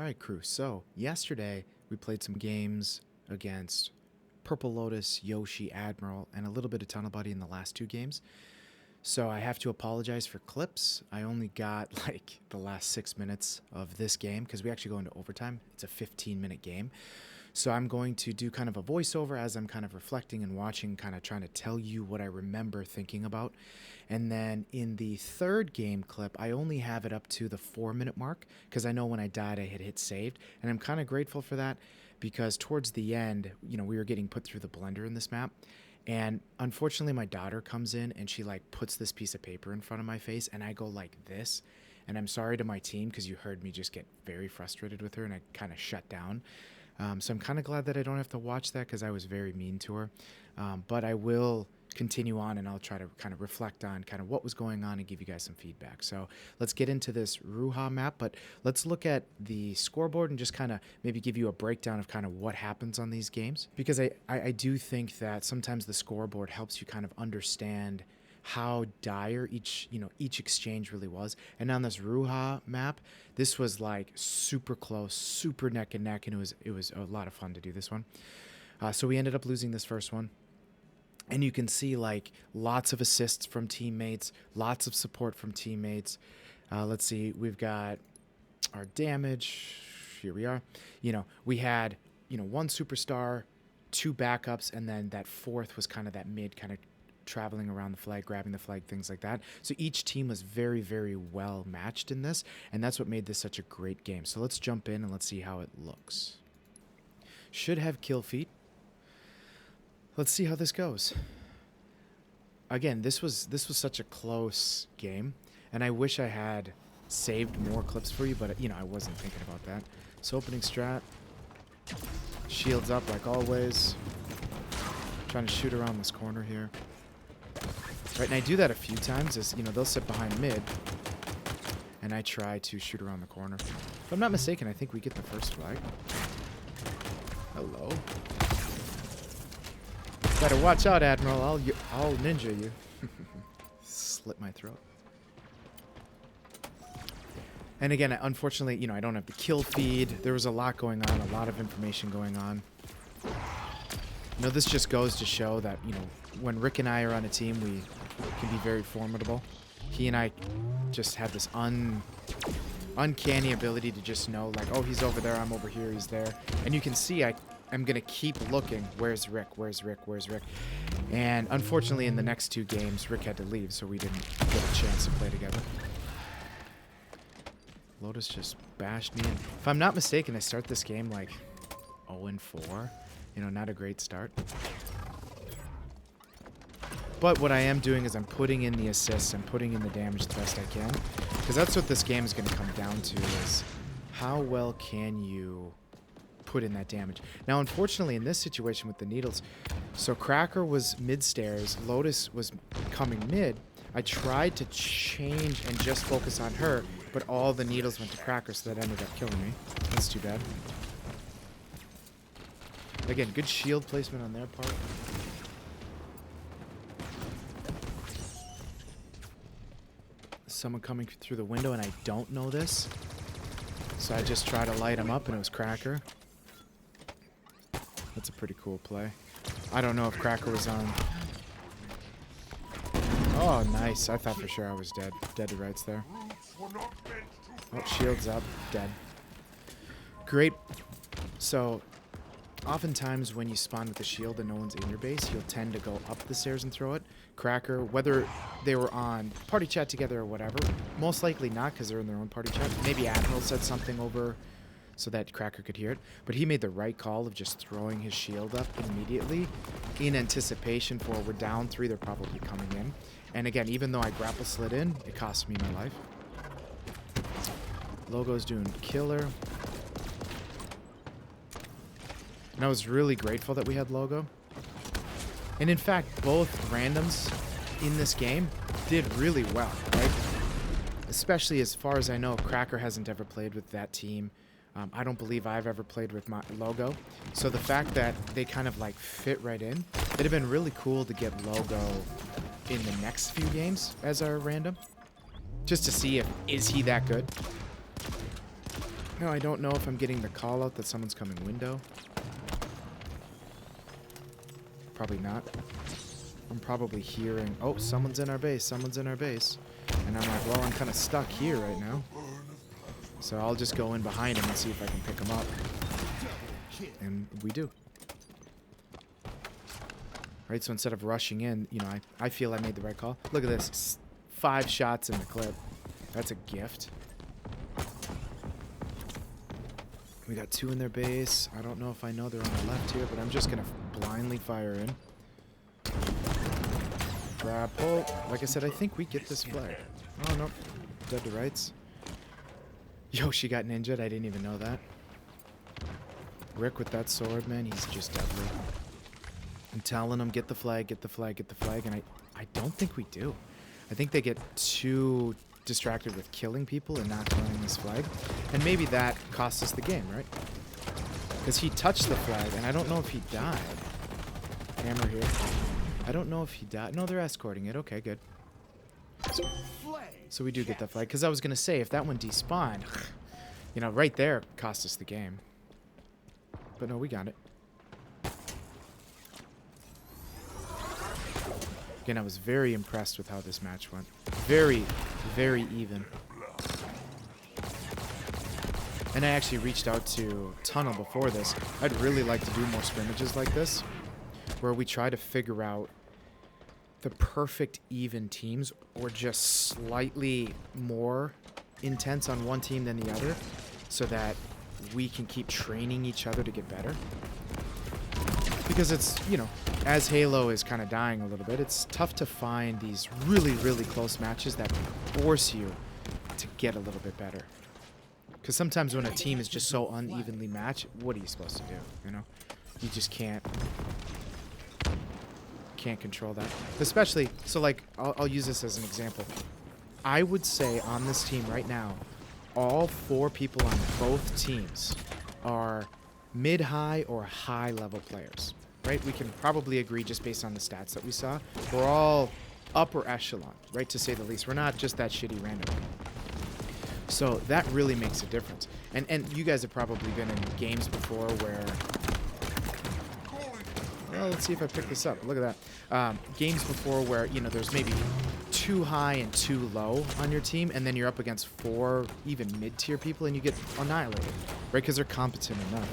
Alright, crew. So, yesterday we played some games against Purple Lotus, Yoshi, Admiral, and a little bit of Tunnel Buddy in the last two games. So I have to apologize for clips. I only got like the last 6 minutes of this game because we actually go into overtime. It's a 15-minute game. So I'm going to do kind of a voiceover as I'm kind of reflecting and watching, kind of trying to tell you what I remember thinking about. And then in the third game clip, I only have it up to the 4-minute mark because I know when I died, I had hit saved. And I'm kind of grateful for that because towards the end, you know, we were getting put through the blender in this map. And unfortunately, my daughter comes in and she like puts this piece of paper in front of my face and I go like this. And I'm sorry to my team because you heard me just get very frustrated with her and I kind of shut down. So I'm kind of glad that I don't have to watch that because I was very mean to her. But I will continue on and I'll try to kind of reflect on kind of what was going on and give you guys some feedback. So let's get into this Ruha map, but let's look at the scoreboard and just kind of maybe give you a breakdown of kind of what happens on these games. Because I do think that sometimes the scoreboard helps you kind of understand how dire each exchange really was. And on this Ruha map, this was like super close, super neck and neck, and it was a lot of fun to do this one. So we ended up losing this first one. And you can see like lots of assists from teammates, lots of support from teammates. Let's see, we've got our damage. Here we are. You know, we had, one superstar, two backups, and then that fourth was kind of that mid kind of traveling around the flag, grabbing the flag, things like that. So each team was very, very well matched in this, and that's what made this such a great game. So let's jump in and let's see how it looks. Should have kill feed. Let's see how this goes. Again, this was such a close game, and I wish I had saved more clips for you, but I wasn't thinking about that. So opening strat, shields up like always. Trying to shoot around this corner here. Right, and I do that a few times. Is they'll sit behind mid, and I try to shoot around the corner. If I'm not mistaken, I think we get the first flag. Hello. Better watch out, Admiral. I'll ninja you. Slit my throat. And again, unfortunately, I don't have the kill feed. There was a lot going on, a lot of information going on. This just goes to show that, when Rick and I are on a team, we can be very formidable. He and I just have this uncanny ability to just know, like, oh, he's over there, I'm over here, he's there. And you can see I'm going to keep looking. Where's Rick? Where's Rick? Where's Rick? And unfortunately, in the next two games, Rick had to leave, so we didn't get a chance to play together. Lotus just bashed me in. If I'm not mistaken, I start this game like 0-4. Not a great start. But what I am doing is I'm putting in the assists. I'm putting in the damage the best I can. Because that's what this game is going to come down to is how well can you put in that damage. Now, unfortunately, in this situation with the needles, so Cracker was mid-stairs, Lotus was coming mid. I tried to change and just focus on her, but all the needles went to Cracker, so that ended up killing me. That's too bad. Again, good shield placement on their part. Someone coming through the window, and I don't know this. So I just try to light him up, and it was Cracker. That's a pretty cool play. I don't know if Cracker was on. Oh, nice. I thought for sure I was dead. Dead to rights there. Oh, shield's up. Dead. Great. So, oftentimes when you spawn with a shield and no one's in your base, you'll tend to go up the stairs and throw it. Cracker, whether they were on party chat together or whatever, most likely not because they're in their own party chat. Maybe Admiral said something over so that Cracker could hear it. But he made the right call of just throwing his shield up immediately in anticipation for we're down 3, they're probably coming in. And again, even though I grapple slid in, it cost me my life. Logo's doing killer. And I was really grateful that we had Logo. And in fact, both randoms in this game did really well, right? Especially as far as I know, Cracker hasn't ever played with that team. I don't believe I've ever played with my Logo. So the fact that they kind of like fit right in, it'd have been really cool to get Logo in the next few games as our random. Just to see if, is he that good? No, I don't know if I'm getting the call out that someone's coming window. Probably not. I'm probably hearing, oh, someone's in our base, someone's in our base. And I'm like, well, I'm kind of stuck here right now. So I'll just go in behind him and see if I can pick him up. And we do. Right, so instead of rushing in, you know, I feel I made the right call. Look at this. 5 shots in the clip. That's a gift. We got 2 in their base. I don't know if I know they're on the left here, but I'm just going to blindly fire in. Grab, pull. Like I said, I think we get this flag. Oh, no. Dead to rights. Yoshi got ninja'd. I didn't even know that. Rick with that sword, man, he's just deadly. I'm telling him, get the flag, get the flag, get the flag, and I don't think we do. I think they get too distracted with killing people and not throwing this flag. And maybe that cost us the game, right? Because he touched the flag, and I don't know if he died. Hammer here. I don't know if he died. No, they're escorting it. Okay, good. So we do get that flag. Because I was going to say, if that one despawned, you know, right there cost us the game. But no, we got it. Again, I was very impressed with how this match went. Very, very even. And I actually reached out to Tunnel before this. I'd really like to do more scrimmages like this, where we try to figure out the perfect even teams, or just slightly more intense on one team than the other, so that we can keep training each other to get better. Because it's, you know, as Halo is kind of dying a little bit, it's tough to find these really, really close matches that force you to get a little bit better. Because sometimes when a team is just so unevenly matched, what are you supposed to do, you know? You just can't control that. Especially, so like, I'll use this as an example. I would say on this team right now, all 4 people on both teams are mid-high or high-level players. Right? We can probably agree just based on the stats that we saw. We're all upper echelon, right, to say the least. We're not just that shitty random. So that really makes a difference. And you guys have probably been in games before where... Well, let's see if I pick this up. Look at that. Games before where, you know, there's maybe 2 high and 2 low on your team, and then you're up against 4 even mid-tier people, and you get annihilated, right? Because they're competent enough.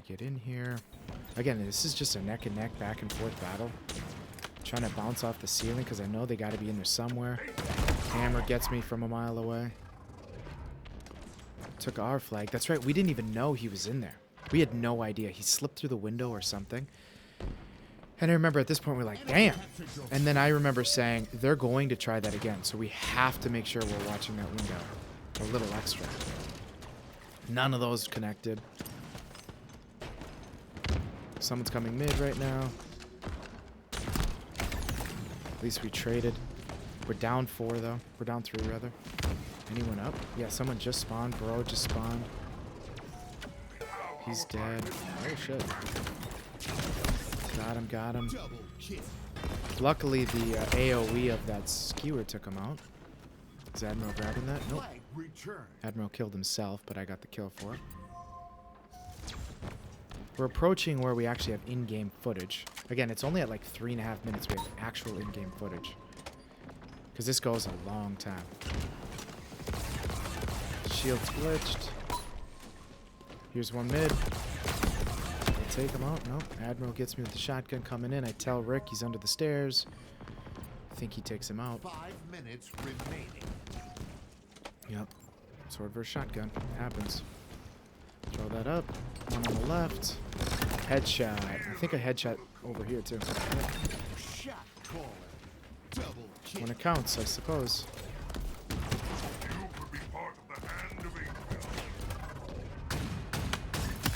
Get in here. Again, this is just a neck and neck back and forth battle. Trying to bounce off the ceiling because I know they got to be in there somewhere. Hammer gets me from a mile away. Took our flag. That's right, we didn't even know he was in there. We had no idea. He slipped through the window or something. And I remember at this point we're like, damn. And then I remember saying, they're going to try that again. So we have to make sure we're watching that window a little extra. None of those connected. Someone's coming mid right now. At least we traded. We're down 4 though. We're down 3 rather. Anyone up? Yeah, someone just spawned. Bro just spawned. He's dead. Oh shit. Got him, got him. Luckily the AoE of that skewer took him out. Is Admiral grabbing that? Nope. Admiral killed himself, but I got the kill for it. We're approaching where we actually have in-game footage. Again, it's only at like 3.5 minutes we have actual in-game footage. Because this goes a long time. Shield's glitched. Here's one mid. I'll take him out. Nope. Admiral gets me with the shotgun coming in. I tell Rick he's under the stairs. I think he takes him out. 5 minutes remaining. Yep. Sword versus shotgun. Happens. Throw that up. One on the left. Headshot. I think a headshot over here too. Shot caller. Double kill. When it counts, I suppose.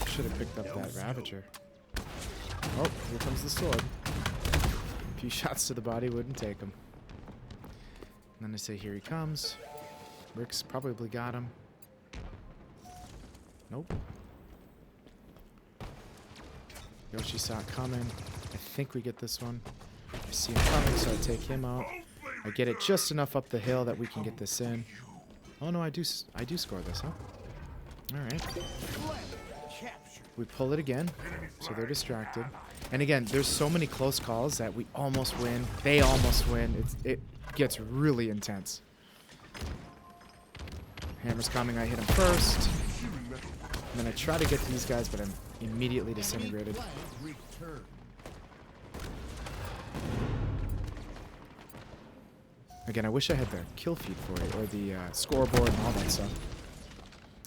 Should have picked up that Ravager. Oh, here comes the sword. A few shots to the body wouldn't take him. And then I say, here he comes. Rick's probably got him. Nope. Yoshi saw it coming. I think we get this one. I see him coming, so I take him out. I get it just enough up the hill that we can get this in. Oh no, I do score this, huh? All right. We pull it again, so they're distracted. And again, there's so many close calls that we almost win. They almost win. It gets really intense. Hammer's coming. I hit him first. I'm going to try to get to these guys, but I'm immediately disintegrated. Again, I wish I had the kill feed for it, or the scoreboard and all that stuff.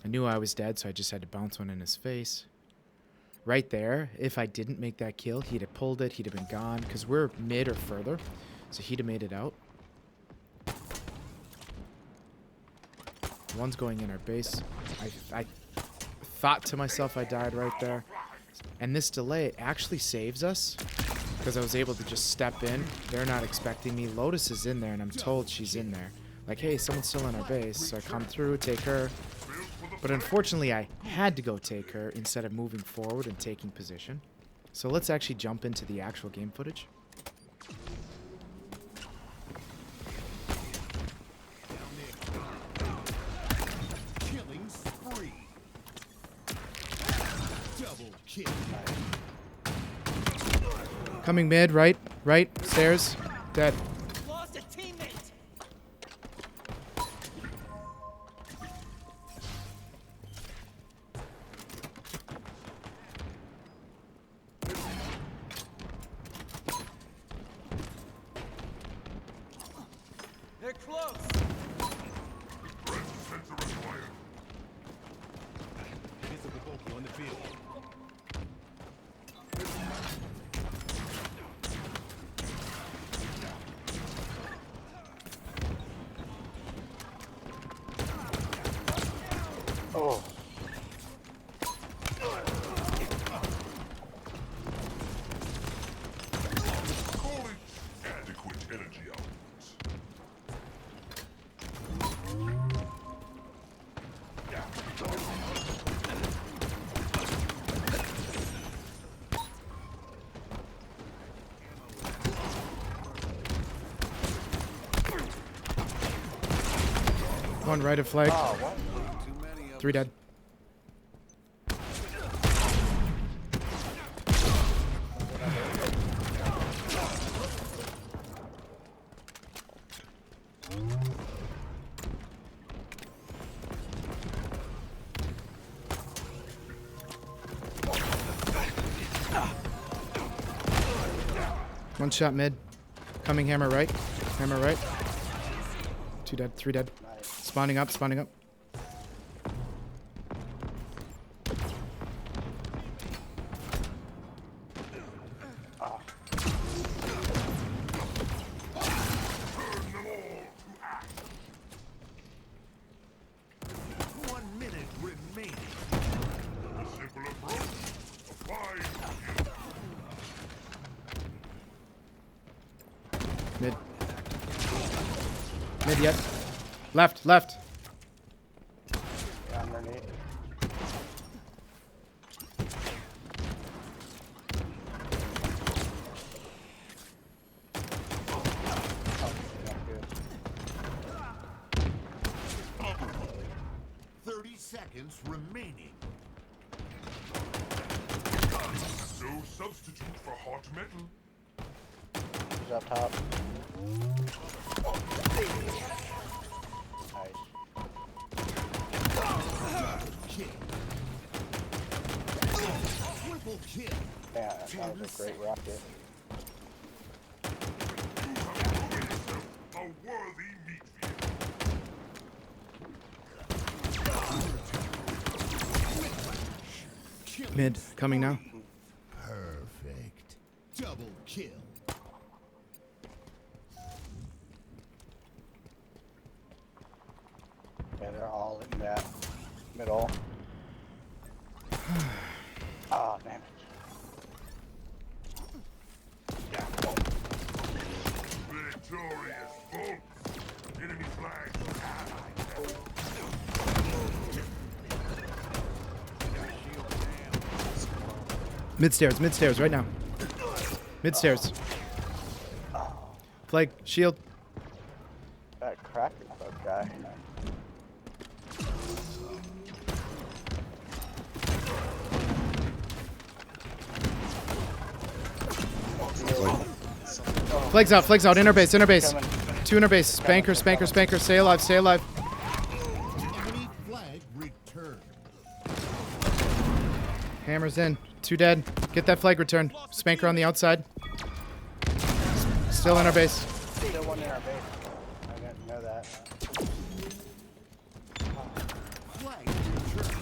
I knew I was dead, so I just had to bounce one in his face. Right there, if I didn't make that kill, he'd have pulled it, he'd have been gone, because we're mid or further, so he'd have made it out. One's going in our base. I thought to myself I died right there. And this delay actually saves us, because I was able to just step in. They're not expecting me. Lotus is in there, and I'm told she's in there. Like, hey, someone's still in our base, so I come through, take her. But unfortunately, I had to go take her instead of moving forward and taking position. So let's actually jump into the actual game footage. Killing spree. Double kill. Coming mid, right, stairs, dead. Lost a teammate. They're close. Visible vocal on the field. Oh. Calling adequate energy outputs. One right of flag. Oh, what? 3 dead. One shot mid. Coming hammer right. Hammer right. 2 dead. 3 dead. Nice. Spawning up. Spawning up. Ah. 1 minute remaining. A simple approach. Apply. Mid. Mid yet. Left. Left. Yeah, underneath. Oh, yeah, good. 30 seconds remaining. No substitute for hot metal. He's up top. Nice. Kill. Triple kill. Yeah, that was a great rocket. A worthy meat field. Mid. Coming now. Perfect. Double kill. Yeah, they're all in that middle. Ah, damn it. Victorious, folks. Enemy flag. Mid stairs. Mid stairs right now. Mid stairs. Flag, shield. That cracker bug guy. Flag's out. Inner base. Coming. 2 inner base. Spanker. Stay alive. Enemy flag returned. Hammer's in. 2 dead. Get that flag returned. Spanker on the outside. Still inner base. Still one in our base. I didn't know that. Flag returned.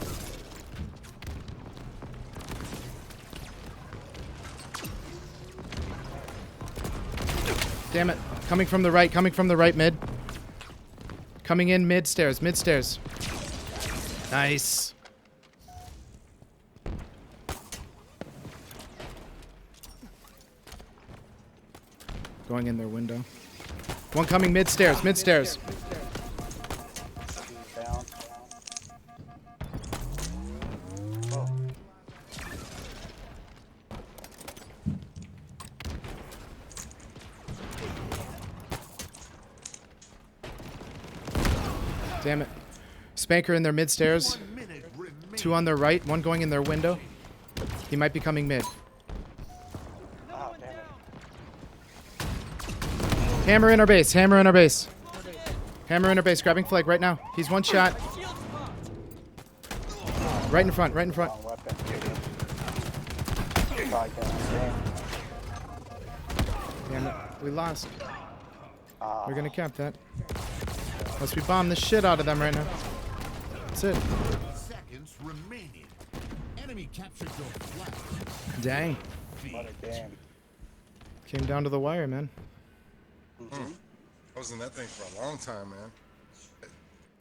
Damn it. Coming from the right mid. Coming in mid stairs. Nice. Going in their window. One coming mid stairs. Down. Oh. Damn it. Spanker in their mid stairs. 1 minute remaining. 2 on their right. 1 going in their window. He might be coming mid. Oh, damn it. Hammer in our base. Hammer in our base. Grabbing flag right now. He's 1 shot. Shield's popped. Right in front. Wrong weapon. Probably gonna Damn it. We lost. Ah. We're gonna cap that. Unless we bomb the shit out of them right now. That's it. Seconds remaining. Enemy captured your flag. Dang. What a game. Came down to the wire, man. I was in that thing for a long time, man.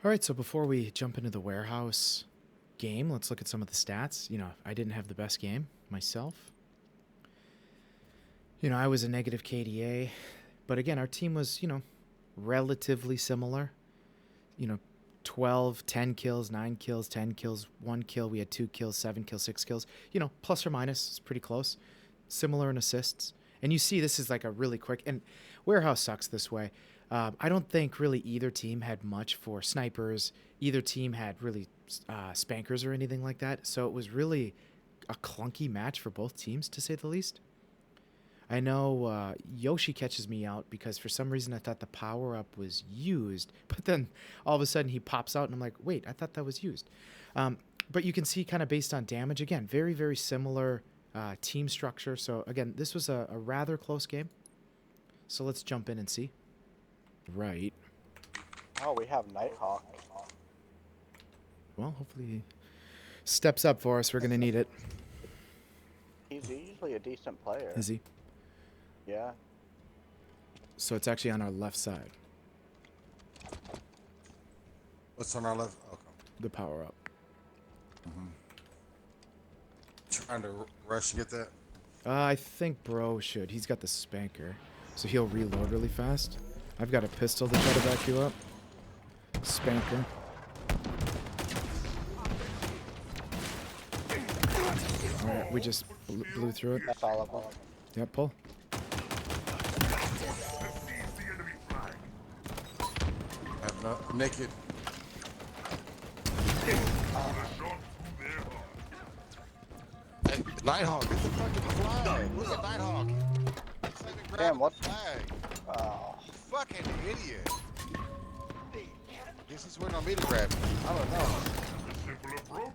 All right, so before we jump into the warehouse game, let's look at some of the stats. You know, I didn't have the best game myself. You know, I was a negative KDA. But again, our team was, you know, relatively similar. You know, 12, 10 kills, 9 kills, 10 kills, 1 kill. We had 2 kills, 7 kills, 6 kills. You know, plus or minus. It's pretty close. Similar in assists. And you see this is like a really quick... And Warehouse sucks this way. I don't think really either team had much for snipers. Either team had really spankers or anything like that. So it was really a clunky match for both teams, to say the least. I know Yoshi catches me out because for some reason I thought the power-up was used. But then all of a sudden he pops out and I'm like, wait, I thought that was used. But you can see kind of based on damage, again, very, very similar team structure. So again, this was a rather close game. So let's jump in and see. Right. Oh, we have Nighthawk. Well, hopefully he steps up for us. We're going to need it. He's usually a decent player. Is he? Yeah. So it's actually on our left side, What's on our left? Okay. the power-up. Trying to rush to get that. I think Bro should. He's got the spanker, so he'll reload really fast. I've got a pistol to try to back you up. Spanker. Alright, we just blew through it. That's all of them. Yep, pull. Have no naked. Hey, Nighthawk, get the fucking flag. Look at Nighthawk. It's like they grabbed Damn, what? the flag. Oh. Fucking idiot. Guess he's waiting on me to grab it. I don't know. Simple approach.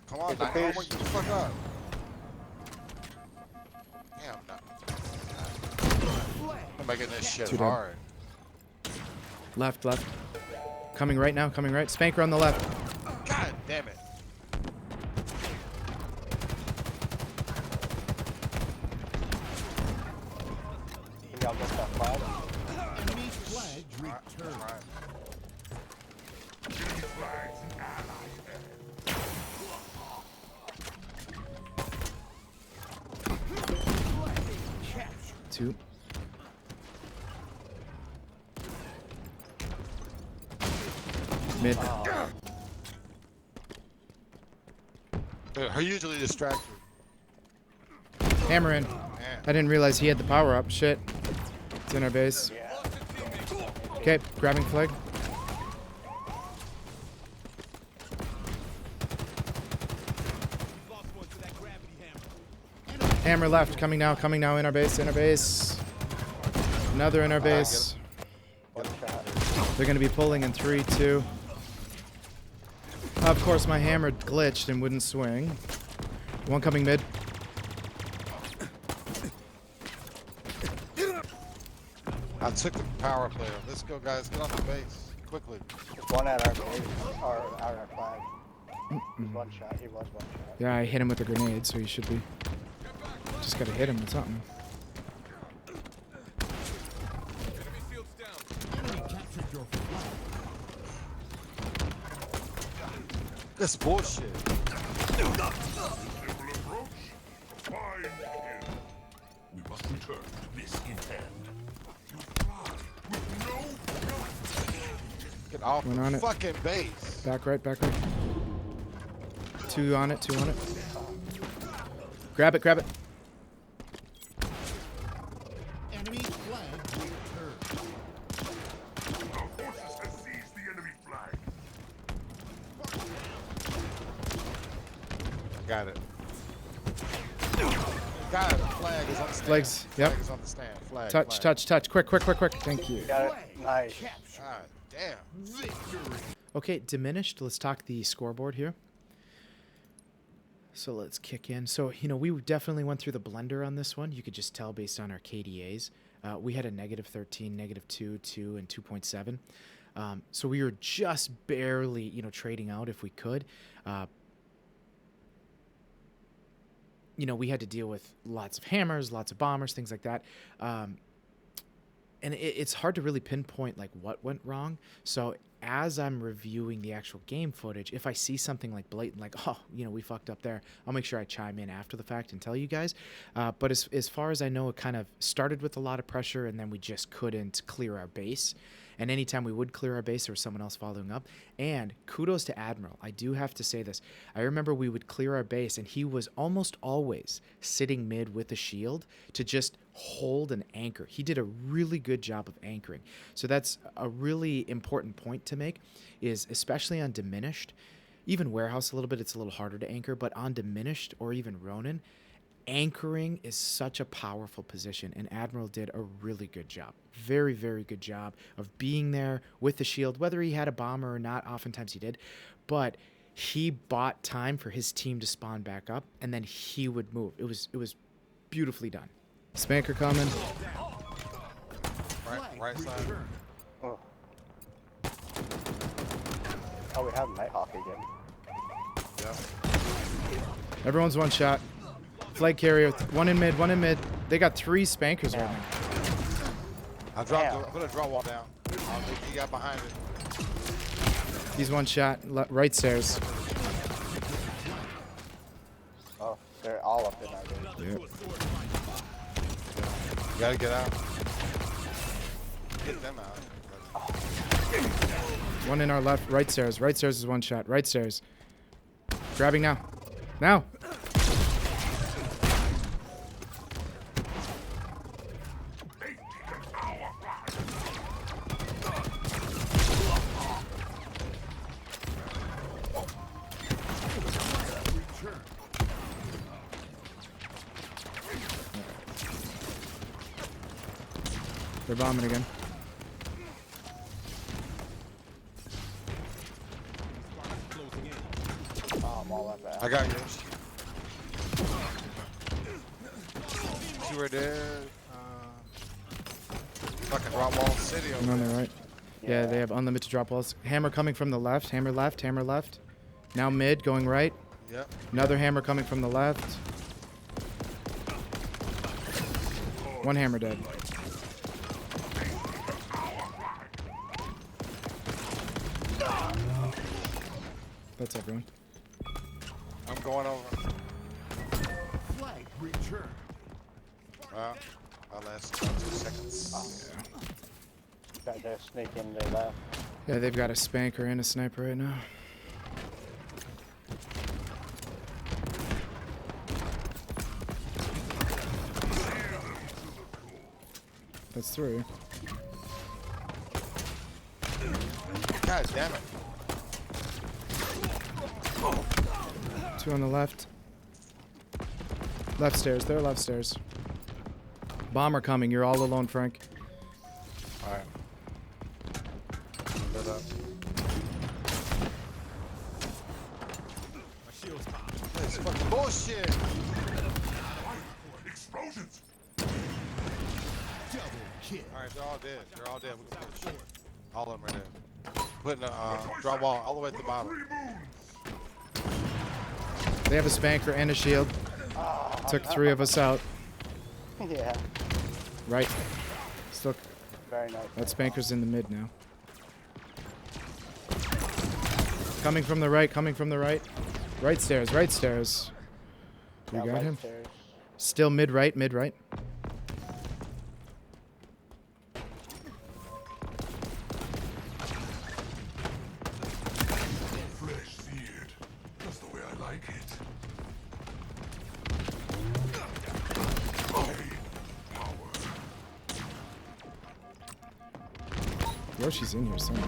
Come on, Get the Nighthawk, fish. wake the fuck up. Damn, I'm making this shit Too dumb. hard. Left. Coming right now, coming right. Spanker on the left. God damn it. Y'all get that flag? Enemy flag returned. Right. Captured. 2. Mid. Her usually distracted. Hammer in. Man. I didn't realize he had the power up. Shit. It's in our base. Yeah. Okay, grabbing flag. Hammer left, coming now, in our base, Another in our base. One shot. They're going to be pulling in 3, 2. Of course, my hammer glitched and wouldn't swing. One coming mid. I took the power player. Let's go, guys. Get on the base quickly. There's one at our base, or at our flag. He's one shot. He was one shot. Yeah, I hit him with a grenade, so he should be. Just gotta hit him with something. Enemy captured your flag. That's bullshit. Liberal approach. Fine begin. We must return to this in hand. You fly with no Get off One the on it. fucking base. Back right, back right. 2 on it, 2 on it. Grab it, grab it. Enemy flag returned. Our forces have seized the enemy flag. Got it. Got it. Flag is on the stand. Flags, yep. Flag is on the stand. Flag. Touch, flag. touch, touch. Quick, quick, quick, quick. Thank you. Got it. Nice. God damn. Victory. Okay, diminished. Let's talk the scoreboard here. So let's kick in. So, you know, we definitely went through the blender on this one. You could just tell based on our KDAs. We had a -13, -2, 2, and 2.7. So we were just barely, you know, trading out if we could. You know, we had to deal with lots of hammers, lots of bombers, things like that. And it's hard to really pinpoint like what went wrong. So as I'm reviewing the actual game footage, if I see something like blatant, like, oh, you know, we fucked up there, I'll make sure I chime in after the fact and tell you guys. But as far as I know, it kind of started with a lot of pressure and then we just couldn't clear our base. And anytime we would clear our base, there was someone else following up. And kudos to Admiral. I do have to say this. I remember we would clear our base, and he was almost always sitting mid with a shield to just hold an anchor. He did a really good job of anchoring. So that's a really important point to make, is especially on Diminished, even Warehouse a little bit, it's a little harder to anchor, but on Diminished or even Ronin, anchoring is such a powerful position, and Admiral did a really good job. Very, very good job of being there with the shield, whether he had a bomber or not. Oftentimes he did, but he bought time for his team to spawn back up, and then he would move. It was beautifully done. Spanker coming. Right side. Returned. Oh. Oh, we have Nighthawk again. Yeah. Everyone's one shot. Flag carrier, one in mid, one in mid. They got 3 spankers right now. I dropped. I put a draw wall down. I don't think he got behind it. He's one shot. Right stairs. Oh, they're all up in our base. Yep. You gotta get out. Get them out. One in our left. Right stairs. Right stairs is one shot. Right stairs. Grabbing now. Now. They're bombing again. Oh, I'm all up at. I got Yoshi. You were there. Fucking drop wall city over I'm on there. the right. Yeah, they have unlimited drop walls. Hammer coming from the left. Hammer left. Hammer left. Now mid, going right. Yep. Another hammer coming from the left. One hammer dead. That's everyone. I'm going over. Flag returned. Well, I'll last about 2 seconds. Got their sneak in their left. Yeah, they've got a spanker and a sniper right now. That's 3. God damn it. 2 on the left. Left stairs. They're left stairs. Bomber coming. You're all alone, Frank. Alright. Lit up. This is fucking bullshit. Explosions! Double kill. Alright, they're all dead. They're all dead. We can push. All of them are dead. Putting a drop wall all the way to the bottom. They have a spanker and a shield. Took 3 of us out. Yeah, Right. Still, very nice. that spanker's in the mid now. Coming from the right. Coming from the right. Right stairs. Right stairs. We got right him. stairs. Still mid right. Mid right. Flesh seared. Just the way I like it. Power. Yoshi's in here somewhere.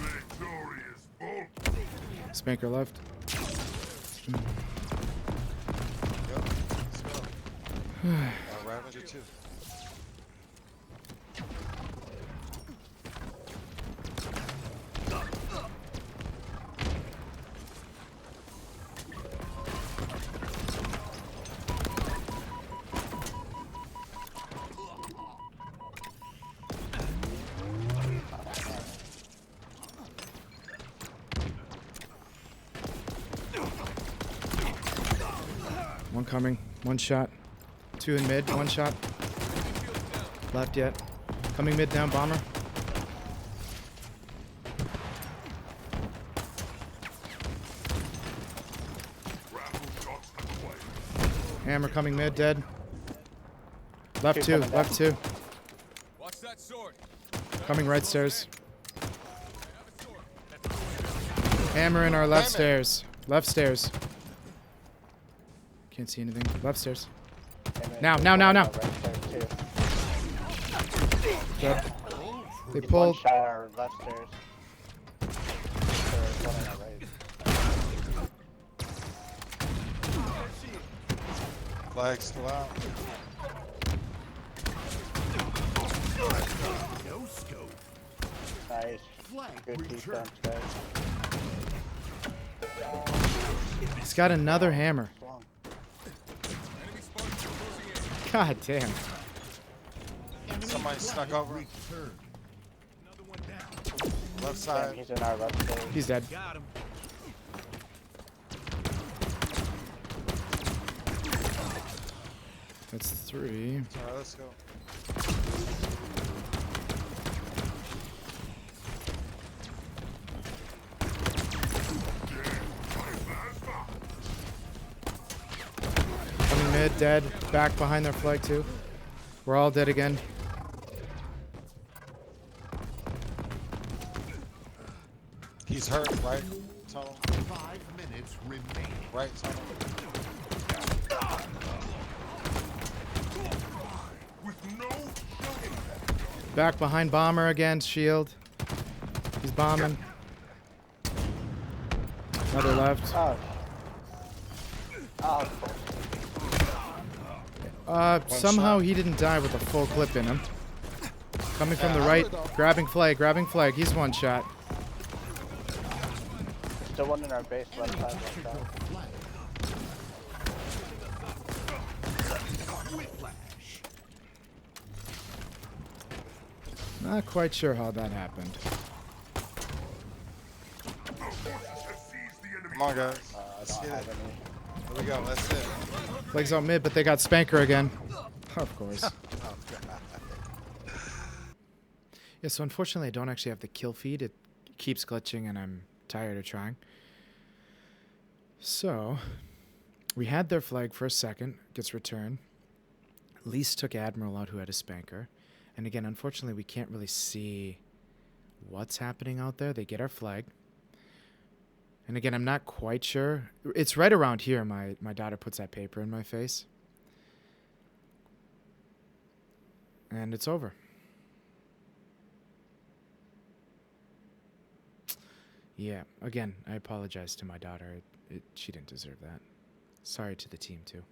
Victorious bolt. Spanker left. Yep. Let's go. Ravager too. One coming. 1 shot. 2 in mid. 1 shot. Left yet. Coming mid down. Bomber. Grapple shots underway. Hammer coming mid. Dead. Left 2. Two coming Left 2. Watch that sword. Coming right stairs. Hammer in our left stairs. Left stairs. Can't see anything. Left stairs. And then Now, there's now, one now, on now. the right stairs, too. Dead. They One pulled. shot on our left stairs. There's one on our right. Flag still out. No scope. Nice. Flank Good return. defense, guys. He's got another hammer. Long. God damn. Somebody snuck over. Return. Left Damn, side. he's in our left stairs. He's dead. Got him. That's 3. Alright, let's go. Coming mid. Dead. Back behind their flag too. We're all dead again. He's hurt, right? Tunnel. 5 minutes remaining. Right tunnel. With no showing. Back behind bomber again. Shield. He's bombing. Another left. Oh. Oh, Somehow shot. he didn't die with a full clip in him. Coming from the right. Grabbing flag. Grabbing flag. He's 1 shot. still one in our base left side. Left side. Whiplash. Not quite sure how that happened. Our forces have seized the enemy. Come on, guys. I Let's don't get have it. any. Here we go. That's it. Flags out mid, but they got Spanker again. Of course. Oh, God. Yeah, so unfortunately I don't actually have the kill feed. It keeps glitching and I'm tired of trying. So, we had their flag for a second. Gets returned. Least took Admiral out who had a Spanker. And again, unfortunately, we can't really see what's happening out there. They get our flag. And again, I'm not quite sure. It's right around here. My daughter puts that paper in my face. And it's over. Yeah, again, I apologize to my daughter. She didn't deserve that. Sorry to the team, too.